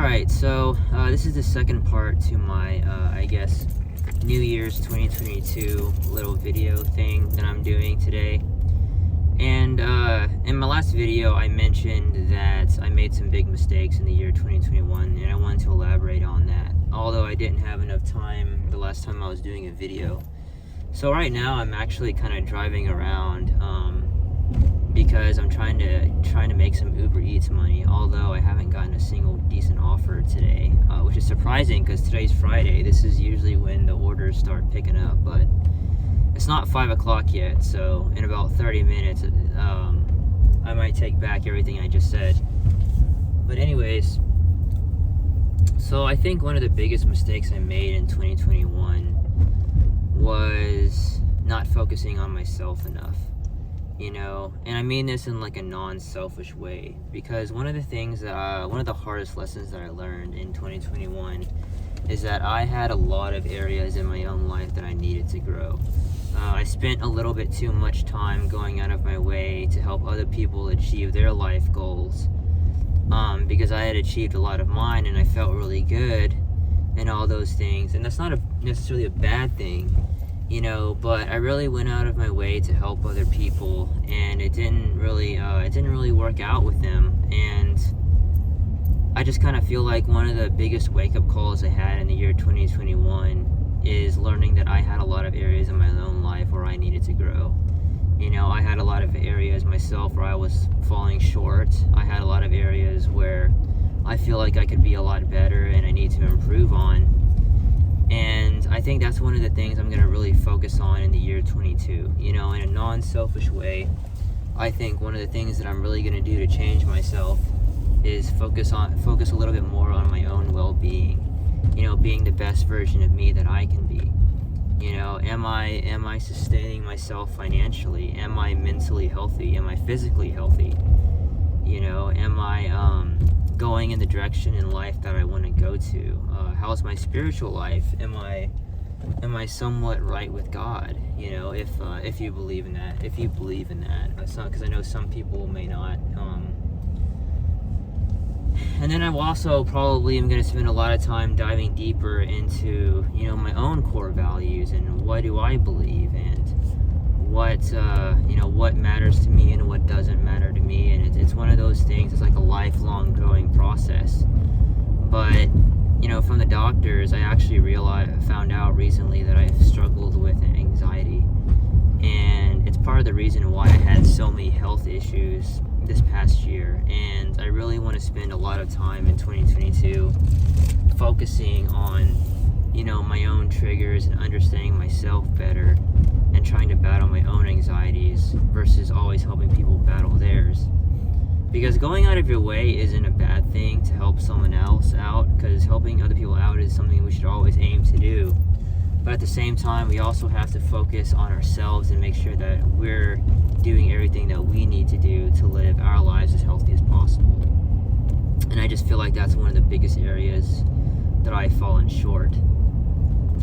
Alright, so this is the second part to my, I guess, New Year's 2022 little video thing that I'm doing today. And in my last video, I mentioned that I made some big mistakes in the year 2021, and I wanted to elaborate on that, although I didn't have enough time the last time I was doing a video. So right now, I'm actually kind of driving around because I'm trying to make some Uber Eats money, although I haven't gotten a single decent offer today, which is surprising because today's Friday. This is usually when the orders start picking up, but it's not 5 o'clock yet, so in about 30 minutes, I might take back everything I just said. But anyways, so I think one of the biggest mistakes I made in 2021 was not focusing on myself enough. And I mean this in like a non-selfish way, because one of the things that one of the hardest lessons that I learned in 2021 is that I had a lot of areas in my own life that I needed to grow. I spent a little bit too much time going out of my way to help other people achieve their life goals, because I had achieved a lot of mine and I felt really good and all those things, and that's not necessarily a bad thing, but I really went out of my way to help other people, and it didn't really work out with them. And I just kind of feel like one of the biggest wake-up calls I had in the year 2021 is learning that I had a lot of areas in my own life where I needed to grow. I had a lot of areas myself where I was falling short. I had a lot of areas where I feel like I could be a lot better and I need to improve on. And I think that's one of the things I'm going to really focus on in the year 22. In a non-selfish way, I think one of the things that I'm really going to do to change myself is focus a little bit more on my own well-being. Being the best version of me that I can be. Am I sustaining myself financially? Am I mentally healthy? Am I physically healthy? Am I going in the direction in life that I want to go to? How's my spiritual life? Am I somewhat right with God? If you believe in that. If you believe in that, because I know some people may not. And then I also probably am going to spend a lot of time diving deeper into, my own core values and what do I believe, and what matters to me and what doesn't matter to me. And it's one of those things. It's like a lifelong growing process. But from the doctors, I actually found out recently that I've struggled with anxiety, and it's part of the reason why I had so many health issues this past year. And I really want to spend a lot of time in 2022 focusing on my own triggers and understanding myself better and trying to battle my own anxieties versus always helping people battle theirs. Because going out of your way isn't a bad thing to help someone else out, because helping other people out is something we should always aim to do. But at the same time, we also have to focus on ourselves and make sure that we're doing everything that we need to do to live our lives as healthy as possible. And I just feel like that's one of the biggest areas that I've fallen short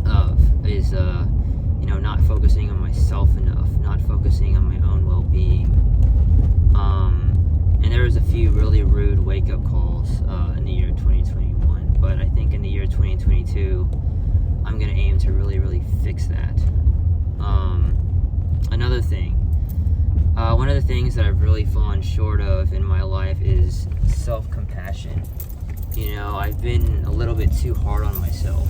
of, is not focusing on myself enough, not focusing on my own well-being. And there was a few really rude wake-up calls in the year 2021, but I think in the year 2022, I'm going to aim to really, really fix that. Another thing, one of the things that I've really fallen short of in my life is self-compassion. I've been a little bit too hard on myself,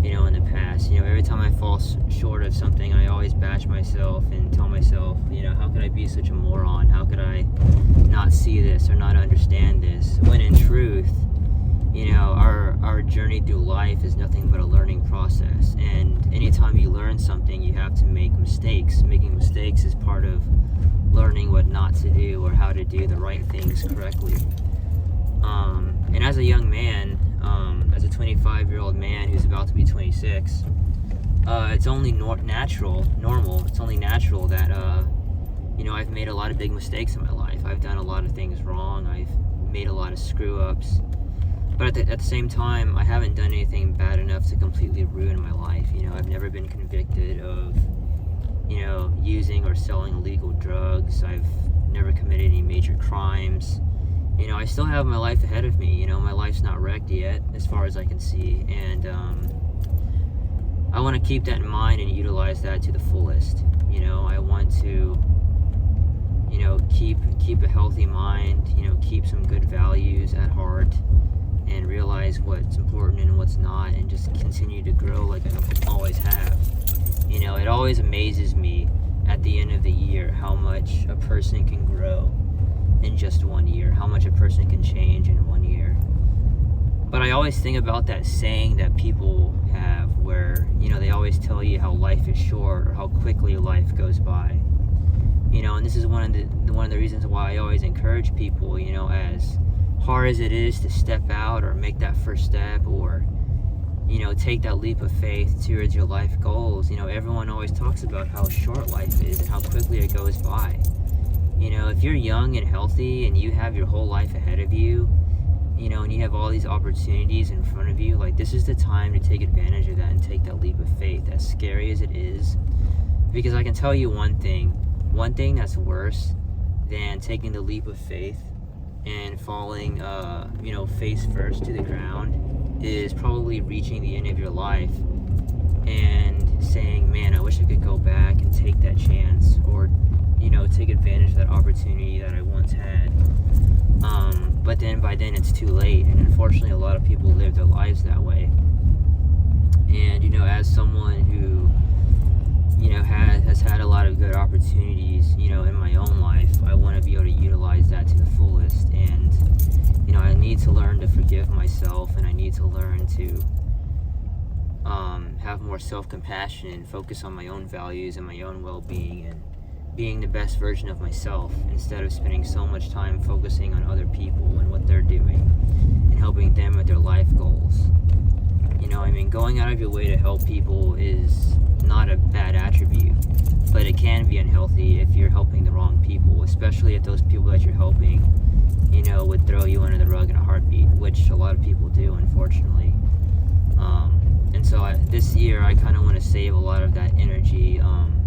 in the past. Every time I fall short of something, I always bash myself and tell myself, how could I be such a moron? How could I not see this or not understand this? When in truth, our journey through life is nothing but a learning process. And anytime you learn something, you have to make mistakes. Making mistakes is part of learning what not to do or how to do the right things correctly. And as a young man, as a 25-year-old man who's about to be 26, it's only normal. It's only natural that, I've made a lot of big mistakes in my life. I've done a lot of things wrong. I've made a lot of screw-ups. But at the same time, I haven't done anything bad enough to completely ruin my life. I've never been convicted of, using or selling illegal drugs. I've never committed any major crimes. I still have my life ahead of me. My life's not wrecked yet, as far as I can see, and I want to keep that in mind and utilize that to the fullest. I want to, keep a healthy mind. Keep some good values at heart, and realize what's important and what's not, and just continue to grow like I always have. It always amazes me at the end of the year how much a person can grow in just 1 year, how much a person can change in 1 year. But I always think about that saying that people have where, they always tell you how life is short or how quickly life goes by. And this is one of the reasons why I always encourage people, as hard as it is to step out or make that first step, or take that leap of faith towards your life goals. Everyone always talks about how short life is and how quickly it goes by. If you're young and healthy and you have your whole life ahead of you, and you have all these opportunities in front of you, like, this is the time to take advantage of that and take that leap of faith, as scary as it is. Because I can tell you one thing that's worse than taking the leap of faith and falling, face first to the ground, is probably reaching the end of your life and saying, man, I wish I could go back and take that chance, or take advantage of that opportunity that I once had. But then by then it's too late, and unfortunately a lot of people live their lives that way. And as someone who has had a lot of good opportunities in my own life, I want to be able to utilize that to the fullest. And I need to learn to forgive myself, and I need to learn to have more self-compassion and focus on my own values and my own well-being, and being the best version of myself, instead of spending so much time focusing on other people and what they're doing and helping them with their life goals. Going out of your way to help people is not a bad attribute, but it can be unhealthy if you're helping the wrong people, especially if those people that you're helping, would throw you under the rug in a heartbeat, which a lot of people do, unfortunately. And so this year I kind of want to save a lot of that energy,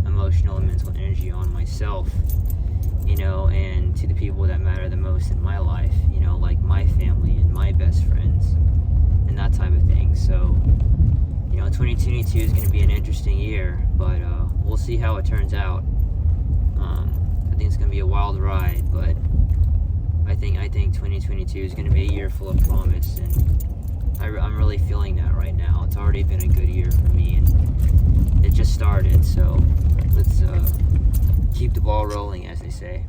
emotional and mental energy, on myself, and to the people that matter the most in my life, like my family and my best friends and that type of thing. So 2022 is going to be an interesting year, but we'll see how it turns out. I think it's going to be a wild ride, but I think 2022 is going to be a year full of promise, and I'm really feeling that right now. It's already been a good year for me, and it just started, so let's keep the ball rolling, as they say.